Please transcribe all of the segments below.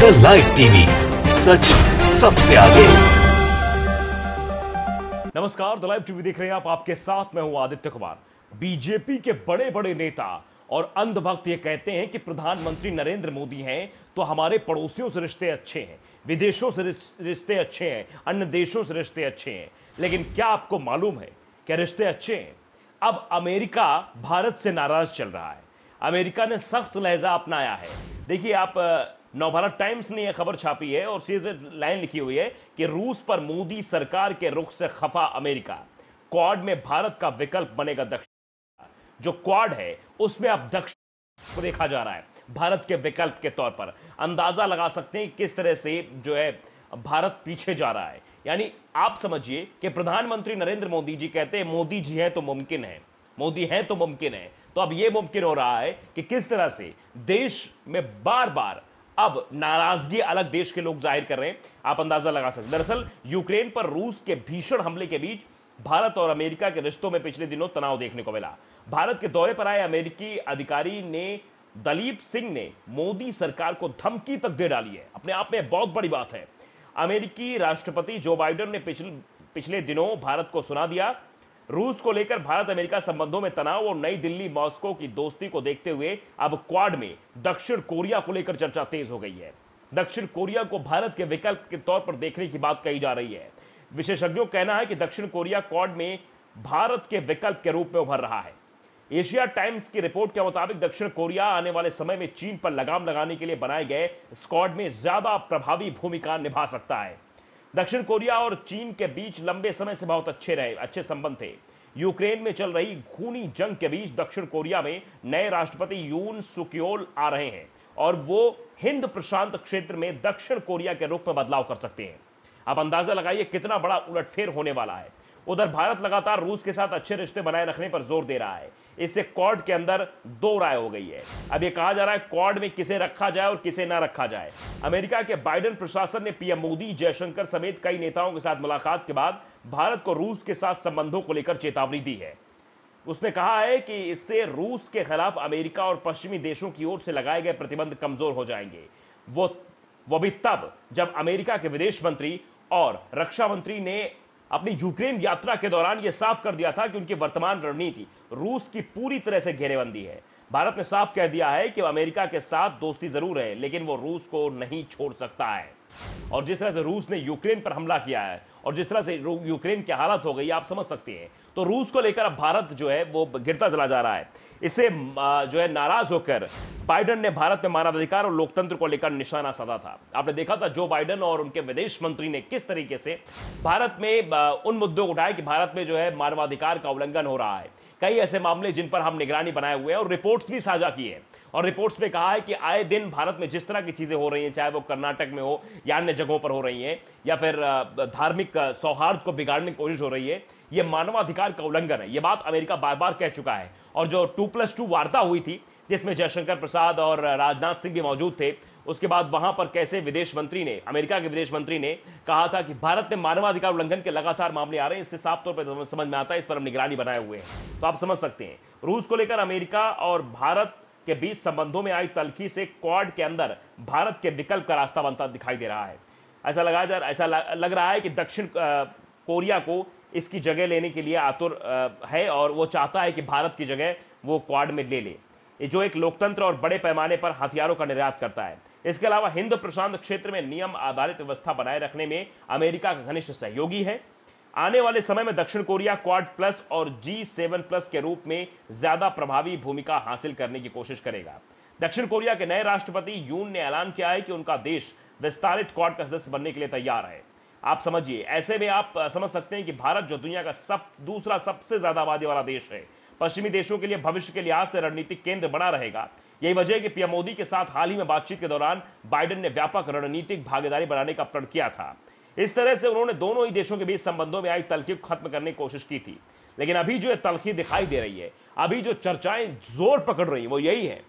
The live TV, सच सबसे आगे। नमस्कार, द लाइव टीवी देख रहे हैं आप। आपके साथ मैं हूं आदित्य कुमार। बीजेपी के बड़े बड़े नेता और अंधभक्त ये कहते हैं कि प्रधानमंत्री नरेंद्र मोदी हैं तो हमारे पड़ोसियों से रिश्ते अच्छे हैं, विदेशों से रिश्ते अच्छे हैं, अन्य देशों से रिश्ते अच्छे हैं। लेकिन क्या आपको मालूम है कि रिश्ते अच्छे हैं? अब अमेरिका भारत से नाराज चल रहा है। अमेरिका ने सख्त लहजा अपनाया है। देखिए, आप नवभारत टाइम्स ने यह खबर छापी है और सीधे लाइन लिखी हुई है कि रूस पर मोदी सरकार के रुख से खफा अमेरिका, क्वाड में भारत का विकल्प बनेगा दक्षिण। जो क्वाड है उसमें अब दक्षिण को देखा जा रहा है भारत के विकल्प के तौर पर। अंदाजा लगा सकते हैं किस तरह से जो है भारत पीछे जा रहा है। यानी आप समझिए कि प्रधानमंत्री नरेंद्र मोदी जी कहते हैं मोदी जी हैं तो मुमकिन है, मोदी हैं तो मुमकिन है। तो अब यह मुमकिन हो रहा है कि किस तरह से देश में बार बार अब नाराजगी अलग देश के लोग जाहिर कर रहे हैं। आप अंदाजा लगा सकते हैं। दरअसल यूक्रेन पर रूस के भीषण हमले के बीच भारत और अमेरिका के रिश्तों में पिछले दिनों तनाव देखने को मिला। भारत के दौरे पर आए अमेरिकी अधिकारी ने दलीप सिंह ने मोदी सरकार को धमकी तक दे डाली है। अपने आप में बहुत बड़ी बात है। अमेरिकी राष्ट्रपति जो बाइडेन ने पिछले दिनों भारत को सुना दिया। रूस को लेकर भारत अमेरिका संबंधों में तनाव और नई दिल्ली मॉस्को की दोस्ती को देखते हुए अब क्वाड में दक्षिण कोरिया को लेकर चर्चा तेज हो गई है। दक्षिण कोरिया को भारत के विकल्प के तौर पर देखने की बात कही जा रही है। विशेषज्ञों का कहना है कि दक्षिण कोरिया क्वाड में भारत के विकल्प के रूप में उभर रहा है। एशिया टाइम्स की रिपोर्ट के मुताबिक दक्षिण कोरिया आने वाले समय में चीन पर लगाम लगाने के लिए बनाए गए स्क्वाड में ज्यादा प्रभावी भूमिका निभा सकता है। दक्षिण कोरिया और चीन के बीच लंबे समय से बहुत अच्छे संबंध थे। यूक्रेन में चल रही खूनी जंग के बीच दक्षिण कोरिया में नए राष्ट्रपति यून सुक्योल आ रहे हैं और वो हिंद प्रशांत क्षेत्र में दक्षिण कोरिया के रुख में बदलाव कर सकते हैं। आप अंदाजा लगाइए कितना बड़ा उलटफेर होने वाला है। उधर भारत लगातार रूस के साथ अच्छे रिश्ते बनाए रखने पर जोर दे रहा है। इससे क्वाड के अंदर दो राय हो गई है। अब यह कहा जा रहा है क्वाड में किसे रखा जाए और किसे ना रखा जाए। अमेरिका के बाइडेन प्रशासन ने पीएम मोदी, जयशंकर समेत कई नेताओं के साथ मुलाकात के बाद भारत को रूस के साथ संबंधों को लेकर चेतावनी दी है। उसने कहा है कि इससे रूस के खिलाफ अमेरिका और पश्चिमी देशों की ओर से लगाए गए प्रतिबंध कमजोर हो जाएंगे। वो भी तब जब अमेरिका के विदेश मंत्री और रक्षा मंत्री ने अपनी यूक्रेन यात्रा के दौरान यह साफ कर दिया था कि उनकी वर्तमान रणनीति रूस की पूरी तरह से घेरेबंदी है। भारत ने साफ कह दिया है कि अमेरिका के साथ दोस्ती जरूर है लेकिन वो रूस को नहीं छोड़ सकता है। और जिस तरह से रूस ने यूक्रेन पर हमला किया है और जिस तरह से यूक्रेन की हालत हो गई आप समझ सकते हैं। तो रूस को लेकर अब भारत जो है वो गिरता चला जा रहा है। इससे जो है नाराज होकर बाइडेन ने भारत में मानवाधिकार और लोकतंत्र को लेकर निशाना साधा था। आपने देखा था जो बाइडेन और उनके विदेश मंत्री ने किस तरीके से भारत में उन मुद्दों को उठाए कि भारत में जो है मानवाधिकार का उल्लंघन हो रहा है। कई ऐसे मामले जिन पर हम निगरानी बनाए हुए हैं और रिपोर्ट्स भी साझा की है। और रिपोर्ट्स में कहा है कि आए दिन भारत में जिस तरह की चीजें हो रही हैं, चाहे वो कर्नाटक में हो या अन्य जगहों पर हो रही हैं या फिर धार्मिक सौहार्द को बिगाड़ने की कोशिश हो रही है, यह मानवाधिकार का उल्लंघन है। यह बात अमेरिका बार बार कह चुका है। और जो 2+2 वार्ता हुई थी जिसमें जयशंकर प्रसाद और राजनाथ सिंह भी मौजूद थे, उसके बाद वहां पर कैसे विदेश मंत्री ने, अमेरिका के विदेश मंत्री ने कहा था कि भारत में मानवाधिकार उल्लंघन के लगातार मामले आ रहे हैं। इससे साफ तौर पर समझ में आता है इस पर हम निगरानी बनाए हुए हैं। तो आप समझ सकते हैं रूस को लेकर अमेरिका और भारत के बीच संबंधों में आई तल्खी से क्वाड के अंदर भारत के विकल्प का रास्ता बनता दिखाई दे रहा है। ऐसा लग रहा है कि दक्षिण कोरिया को इसकी जगह लेने के लिए आतुर है और वो चाहता है कि भारत की जगह वो क्वाड में ले ले, जो एक लोकतंत्र और बड़े पैमाने पर हथियारों का निर्यात करता है। इसके अलावा हिंद प्रशांत क्षेत्र में नियम आधारित व्यवस्था बनाए रखने में अमेरिका का घनिष्ठ सहयोगी है। आने वाले समय में दक्षिण कोरिया क्वाड प्लस और G7+ के रूप में ज्यादा प्रभावी भूमिका हासिल करने की कोशिश करेगा। दक्षिण कोरिया के नए राष्ट्रपति यून ने ऐलान किया है कि उनका देश विस्तारित क्वाड का सदस्य बनने के लिए तैयार है। आप समझिए, ऐसे में आप समझ सकते हैं कि भारत जो दुनिया का दूसरा सबसे ज्यादा आबादी वाला देश है, पश्चिमी देशों के लिए भविष्य के लिहाज से रणनीतिक केंद्र बना रहेगा। यही वजह है कि पीएम मोदी के साथ हाल ही में बातचीत के दौरान बाइडेन ने व्यापक रणनीतिक भागीदारी बनाने का प्रण किया था। इस तरह से उन्होंने दोनों ही देशों के बीच संबंधों में आई तल्खी को खत्म करने की कोशिश की थी। लेकिन अभी जो तल्खी दिखाई दे रही है, अभी जो चर्चाएं जोर पकड़ रही है वो यही है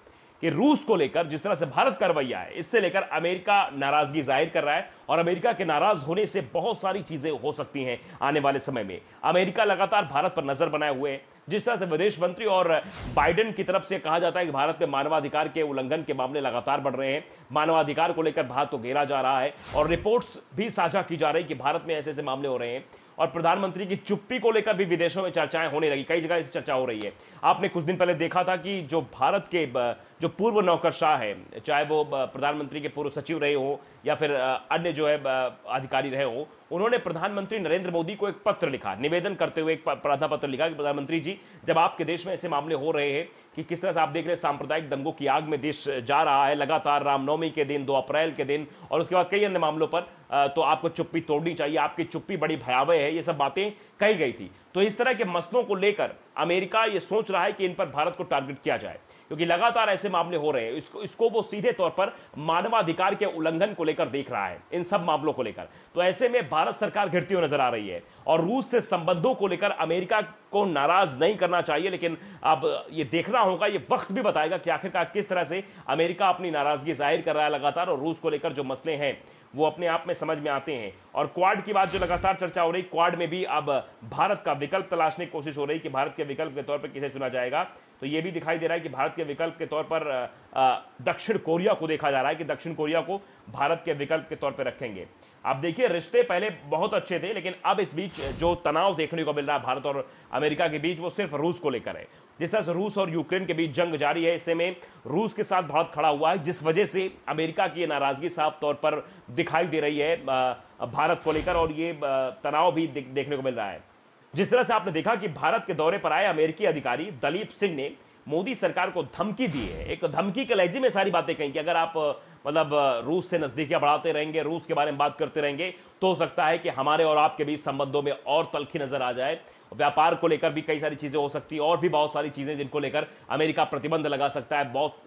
कि रूस को लेकर जिस तरह से भारत का रवैया है, इससे लेकर अमेरिका नाराजगी जाहिर कर रहा है और अमेरिका के नाराज होने से बहुत सारी चीजें हो सकती हैं आने वाले समय में। अमेरिका लगातार भारत पर नजर बनाए हुए है। जिस तरह से विदेश मंत्री और बाइडेन की तरफ से कहा जाता है कि भारत में मानवाधिकार के उल्लंघन के मामले लगातार बढ़ रहे हैं, मानवाधिकार को लेकर भारत को घेरा जा रहा है और रिपोर्ट्स भी साझा की जा रही कि भारत में ऐसे ऐसे मामले हो रहे हैं। और प्रधानमंत्री की चुप्पी को लेकर भी विदेशों में चर्चाएं होने लगी, कई जगह इस चर्चा हो रही है। आपने कुछ दिन पहले देखा था कि जो भारत के जो पूर्व नौकरशाह है, चाहे वो प्रधानमंत्री के पूर्व सचिव रहे हो या फिर अन्य जो है अधिकारी रहे हो, उन्होंने प्रधानमंत्री नरेंद्र मोदी को एक पत्र लिखा, निवेदन करते हुए एक प्रार्थना पत्र लिखा कि प्रधानमंत्री जी, जब आपके देश में ऐसे मामले हो रहे हैं कि किस तरह से आप देख रहे हैं सांप्रदायिक दंगों की आग में देश जा रहा है लगातार, रामनवमी के दिन, 2 अप्रैल के दिन और उसके बाद कई अन्य मामलों पर, तो आपको चुप्पी तोड़नी चाहिए, आपकी चुप्पी बड़ी भयावह है, ये सब बातें कही गई थी। तो इस तरह के मसलों को लेकर अमेरिका ये सोच रहा है कि इन पर भारत को टारगेट किया जाए, क्योंकि लगातार ऐसे मामले हो रहे हैं। इसको वो सीधे तौर पर मानवाधिकार के उल्लंघन को लेकर देख रहा है, इन सब मामलों को लेकर। तो ऐसे में भारत सरकार घिरती हुई नजर आ रही है और रूस से संबंधों को लेकर अमेरिका को नाराज नहीं करना चाहिए, लेकिन अब ये देखना होगा, ये वक्त भी बताएगा कि आखिरकार किस तरह से अमेरिका अपनी नाराजगी जाहिर कर रहा है लगातार और रूस को लेकर जो मसले हैं वो अपने आप में समझ में आते हैं। और क्वाड की बात जो लगातार चर्चा हो रही, क्वाड में भी अब भारत का विकल्प तलाशने की कोशिश हो रही कि भारत के विकल्प के तौर पर किसे चुना जाएगा। तो ये भी दिखाई दे रहा है कि भारत के विकल्प के तौर पर दक्षिण कोरिया को देखा जा रहा है कि दक्षिण कोरिया को भारत के विकल्प के तौर पर रखेंगे। आप देखिए, रिश्ते पहले बहुत अच्छे थे, लेकिन अब इस बीच जो तनाव देखने को मिल रहा है भारत और अमेरिका के बीच, वो सिर्फ रूस को लेकर है। जिस तरह से रूस और यूक्रेन के बीच जंग जारी है, ऐसे में रूस के साथ भारत खड़ा हुआ है, जिस वजह से अमेरिका की नाराजगी साफ तौर पर दिखाई दे रही है भारत को लेकर और ये तनाव भी देखने को मिल रहा है। जिस तरह से आपने देखा कि भारत के दौरे पर आए अमेरिकी अधिकारी दलीप सिंह ने मोदी सरकार को धमकी दी है, एक धमकी के लहजे में सारी बातें कही कि अगर आप मतलब रूस से नजदीकियां बढ़ाते रहेंगे, रूस के बारे में बात करते रहेंगे, तो हो सकता है कि हमारे और आपके बीच संबंधों में और तल्खी नजर आ जाए। व्यापार को लेकर भी कई सारी चीजें हो सकती है और भी बहुत सारी चीजें जिनको लेकर अमेरिका प्रतिबंध लगा सकता है, बहुत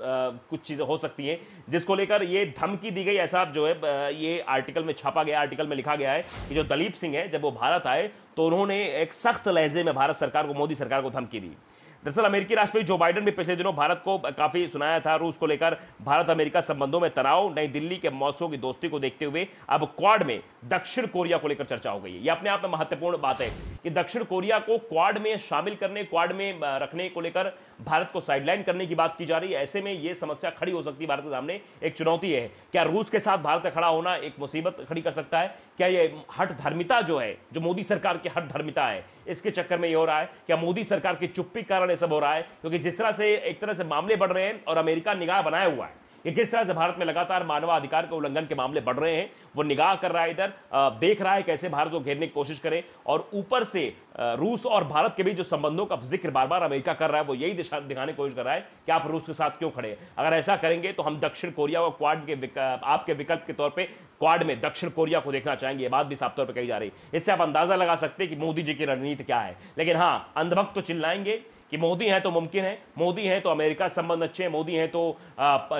कुछ चीजें हो सकती हैं जिसको लेकर ये धमकी दी गई। ऐसा जो है ये आर्टिकल में छापा गया, आर्टिकल में लिखा गया है कि जो दलीप सिंह है, जब वो भारत आए तो उन्होंने एक सख्त लहजे में भारत सरकार को, मोदी सरकार को धमकी दी। दरअसल अमेरिकी राष्ट्रपति जो बाइडेन भी पिछले दिनों भारत को काफी सुनाया था रूस को लेकर, भारत अमेरिका संबंधों में तनाव, नई दिल्ली के मॉस्को की दोस्ती को देखते हुए अब क्वाड में दक्षिण कोरिया को लेकर चर्चा हो गई है। यह अपने आप में महत्वपूर्ण बात है कि दक्षिण कोरिया को क्वाड में शामिल करने, क्वाड में रखने को लेकर भारत को साइडलाइन करने की बात की जा रही है। ऐसे में यह समस्या खड़ी हो सकती है, भारत के सामने एक चुनौती है। क्या रूस के साथ भारत का खड़ा होना एक मुसीबत खड़ी कर सकता है? क्या यह हठ धर्मिता जो है, जो मोदी सरकार की हठ धर्मिता है, इसके चक्कर में यह हो रहा है? क्या मोदी सरकार की चुप्पी कारण ये सब हो रहा है? क्योंकि जिस तरह से एक तरह से मामले बढ़ रहे हैं और अमेरिका निगाह बनाया हुआ है कि किस तरह से भारत में लगातार मानवाधिकार के उल्लंघन के मामले बढ़ रहे हैं, वो निगाह कर रहा है, इधर देख रहा है कैसे भारत को घेरने की कोशिश करे। और ऊपर से रूस और भारत के बीच जो संबंधों का जिक्र बार बार अमेरिका कर रहा है, वो यही दिशा दिखाने की कोशिश कर रहा है कि आप रूस के साथ क्यों खड़े हैं। अगर ऐसा करेंगे तो हम दक्षिण कोरिया और क्वाड के आपके विकल्प के तौर पर क्वाड में दक्षिण कोरिया को देखना चाहेंगे। ये बात भी साफ तौर पर कही जा रही है। इससे आप अंदाजा लगा सकते हैं कि मोदी जी की रणनीति क्या है। लेकिन हाँ, अंधभक्त तो चिल्लाएंगे कि मोदी है तो मुमकिन है, मोदी है तो अमेरिका से संबंध अच्छे हैं, मोदी है तो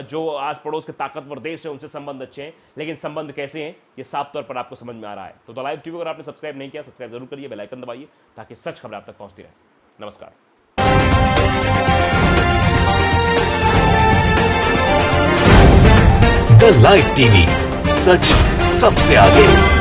जो आस पड़ोस के ताकतवर देश है उनसे संबंध अच्छे हैं। लेकिन संबंध कैसे हैं, ये साफ तौर पर आपको समझ में आ रहा है। तो द लाइव टीवी अगर आपने सब्सक्राइब नहीं किया, सब्सक्राइब जरूर करिए, बेल आइकन दबाइए ताकि सच खबर आप तक पहुंचती रहे। नमस्कार। द लाइव टीवी, सच सबसे आगे।